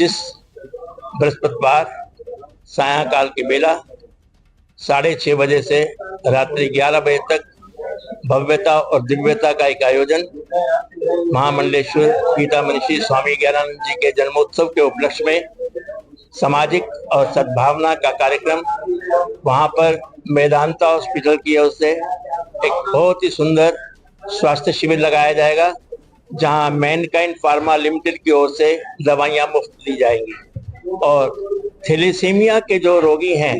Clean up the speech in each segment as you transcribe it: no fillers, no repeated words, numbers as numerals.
25 बृहस्पतिवार सायंकाल की बेला 6:30 बजे से रात्रि 11 बजे तक भव्यता और दिव्यता का एक आयोजन महामंडलेश्वर गीता मनीषी स्वामी ज्ञानानंद जी के जन्मोत्सव के उपलक्ष्य में सामाजिक और सद्भावना का कार्यक्रम वहां पर मेदांता हॉस्पिटल की ओर से एक बहुत ही सुंदर स्वास्थ्य शिविर लगाया जाएगा, जहां मैनकाइंड फार्मा लिमिटेड की ओर से दवाइयां मुफ्त दी जाएंगी और थैलेसीमिया के जो रोगी हैं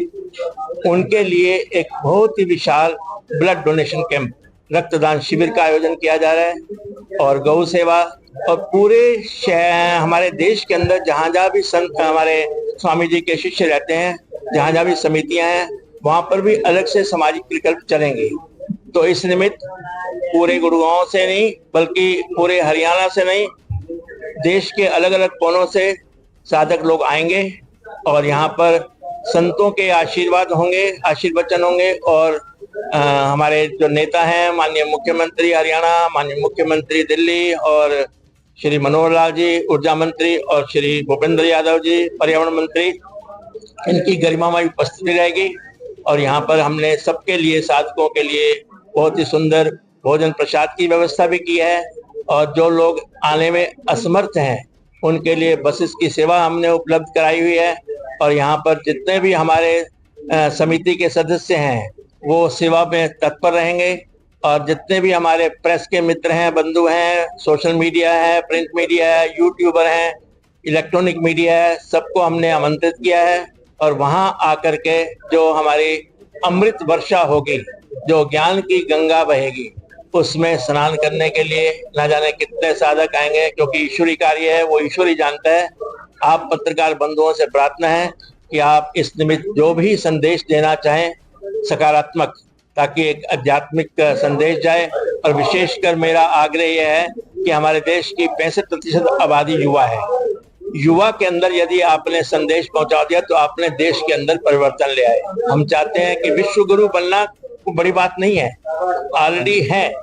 उनके लिए एक बहुत ही विशाल ब्लड डोनेशन कैंप रक्तदान शिविर का आयोजन किया जा रहा है। और गौ सेवा और पूरे हमारे देश के अंदर जहां जहां भी संत हमारे स्वामी जी के शिष्य रहते हैं, जहां जहां भी समितियां हैं, वहां पर भी अलग से सामाजिक विकल्प चलेंगे। तो इस निमित्त पूरे गुड़गांव से नहीं बल्कि पूरे हरियाणा से नहीं, देश के अलग अलग कोनों से साधक लोग आएंगे और यहाँ पर संतों के आशीर्वाद होंगे, आशीर्वचन होंगे और हमारे जो नेता हैं, माननीय मुख्यमंत्री हरियाणा, माननीय मुख्यमंत्री दिल्ली और श्री मनोहर लाल जी ऊर्जा मंत्री और श्री भूपेंद्र यादव जी पर्यावरण मंत्री, इनकी गरिमामय उपस्थिति रहेगी। और यहाँ पर हमने सबके लिए, साधकों के लिए बहुत ही सुंदर भोजन प्रसाद की व्यवस्था भी की है और जो लोग आने में असमर्थ हैं उनके लिए बसेस की सेवा हमने उपलब्ध कराई हुई है। और यहाँ पर जितने भी हमारे समिति के सदस्य हैं वो सेवा में तत्पर रहेंगे और जितने भी हमारे प्रेस के मित्र हैं, बंधु हैं, सोशल मीडिया है, प्रिंट मीडिया है, यूट्यूबर हैं, इलेक्ट्रॉनिक मीडिया है, सबको हमने आमंत्रित किया है। और वहां आकर के जो हमारी अमृत वर्षा होगी, जो ज्ञान की गंगा बहेगी, उसमें स्नान करने के लिए न जाने कितने साधक आएंगे, क्योंकि ईश्वरी कार्य है, वो ईश्वरी जानता है। आप पत्रकार बंधुओं से प्रार्थना है कि आप इस निमित्त जो भी संदेश देना चाहें सकारात्मक, ताकि एक आध्यात्मिक संदेश जाए। और विशेषकर मेरा आग्रह यह है कि हमारे देश की 65% आबादी युवा है। युवा के अंदर यदि आपने संदेश पहुंचा दिया तो आपने देश के अंदर परिवर्तन ले आए। हम चाहते हैं कि विश्व गुरु बनना कोई बड़ी बात नहीं है, ऑलरेडी है,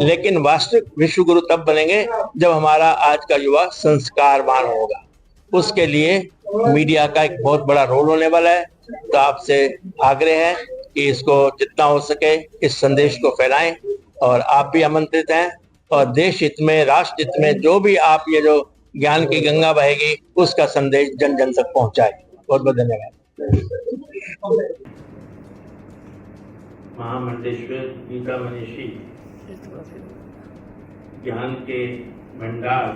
लेकिन वास्तविक विश्व गुरु तब बनेंगे जब हमारा आज का युवा संस्कारवान होगा। उसके लिए मीडिया का एक बहुत बड़ा रोल होने वाला है। तो आपसे आग्रह है कि इसको जितना हो सके इस संदेश को फैलाएं और आप भी आमंत्रित हैं। और देश हित में, राष्ट्र हित में जो भी आप ये जो ज्ञान की गंगा बहेगी उसका संदेश जन जन तक पहुंचाए। बहुत बहुत धन्यवाद। महामंडलेश्वर गीता मनीषी ज्ञान के भंडार,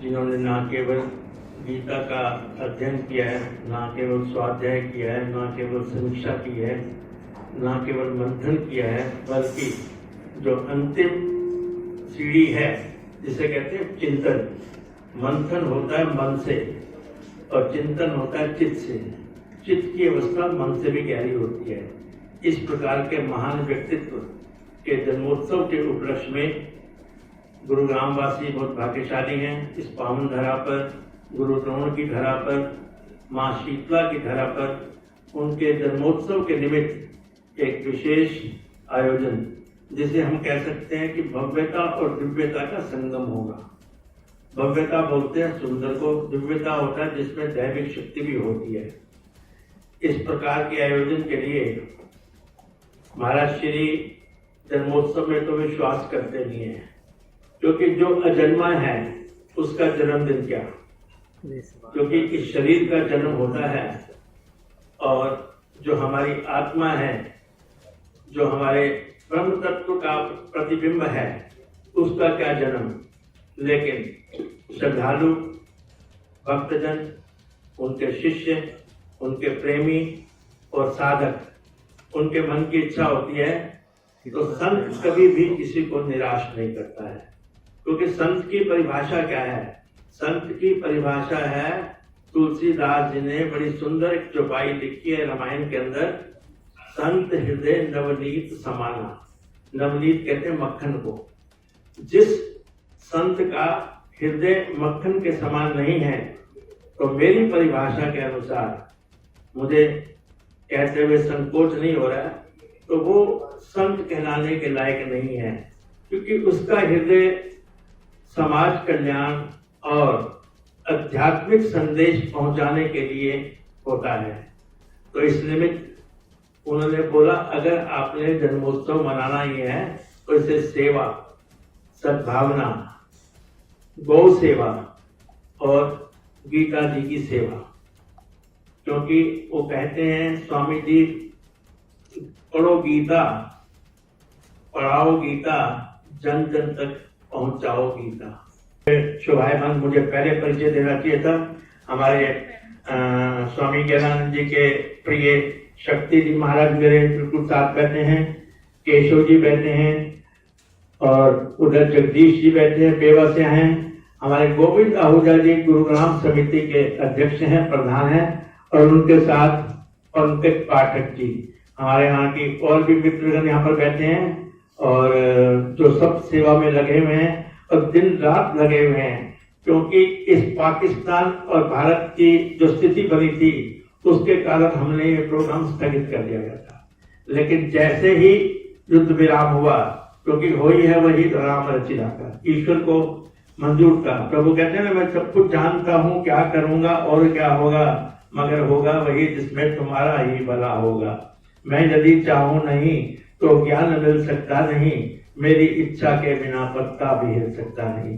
जिन्होंने न केवल गीता का अध्ययन किया है, न केवल स्वाध्याय किया है, न केवल समीक्षा की है, न केवल मंथन किया है, बल्कि जो अंतिम सीढ़ी है जिसे कहते हैं चिंतन। मंथन होता है मन से और चिंतन होता है चित्त से। चित्त की अवस्था मन से भी गहरी होती है। इस प्रकार के महान व्यक्तित्व के जन्मोत्सव के उपलक्ष्य में गुरुग्राम वासी बहुत भाग्यशाली हैं। इस पावन धरा पर, गुरु द्रोण की धरा पर, माँ शीतला की धरा पर उनके जन्मोत्सव के निमित्त एक विशेष आयोजन, जिसे हम कह सकते हैं कि भव्यता और दिव्यता का संगम होगा। भव्यता बोलते हैं सुंदर को, दिव्यता होता है जिसमें दैविक शक्ति भी होती है। इस प्रकार के आयोजन के लिए महाराज श्री जन्मोत्सव में तो विश्वास करते नहीं है, क्योंकि जो अजन्मा है उसका जन्मदिन क्या, क्योंकि इस शरीर का जन्म होता है और जो हमारी आत्मा है, जो हमारे ब्रह्म तत्व का प्रतिबिंब है, उसका क्या जन्म। लेकिन श्रद्धालु भक्तजन, उनके शिष्य, उनके प्रेमी और साधक, उनके मन की इच्छा होती है तो संत कभी भी किसी को निराश नहीं करता है। क्योंकि संत की परिभाषा क्या है? संत की परिभाषा है, तुलसीदास जी ने बड़ी सुंदर एक चौपाई लिखी है रामायण के अंदर, संत हृदय नवनीत समाना। नवनीत कहते हैं मक्खन को। जिस संत का हृदय मक्खन के समान नहीं है, तो मेरी परिभाषा के अनुसार, मुझे कहते हुए संकोच नहीं हो रहा है, तो वो संत कहलाने के लायक नहीं है। क्योंकि उसका हृदय समाज कल्याण और आध्यात्मिक संदेश पहुंचाने के लिए होता है। तो इस निमित्त उन्होंने बोला अगर आपने जन्मोत्सव मनाना ही है तो इसे सेवा, सद्भावना, गौ सेवा और गीता जी की सेवा, क्योंकि वो कहते हैं स्वामी जी, पढ़ो गीता, पढ़ाओ गीता, जन जन तक पहुंचाओ गीता। शोभायमान मुझे पहले परिचय देना चाहिए था। हमारे स्वामी ज्ञानानंद जी के प्रिय शक्ति जी महाराज मेरे बिल्कुल साथ बैठे हैं, केशव जी बैठे हैं और उधर जगदीश जी बैठे हैं, बेवा से हैं। हमारे गोविंद आहूजा जी गुरुग्राम समिति के अध्यक्ष हैं, प्रधान हैं, और उनके साथ पंकज पाठक जी, हमारे यहाँ की और भी मित्रगण यहाँ पर बैठे हैं और जो सब सेवा में लगे हुए हैं और दिन रात लगे हुए हैं, क्योंकि इस पाकिस्तान और भारत की जो स्थिति बनी थी उसके कारण हमने ये प्रोग्राम स्थगित कर दिया गया था। लेकिन जैसे ही युद्ध विराम हुआ, क्योंकि हो ही है वही राम रचिला का, ईश्वर को मंजूर था। प्रभु कहते हैं ना, मैं सब कुछ जानता हूँ, क्या करूंगा और क्या होगा, मगर होगा वही जिसमें तुम्हारा ही भला होगा। मैं यदि चाहूं नहीं तो ज्ञान मिल सकता नहीं, मेरी इच्छा के बिना पत्ता भी हिल सकता नहीं।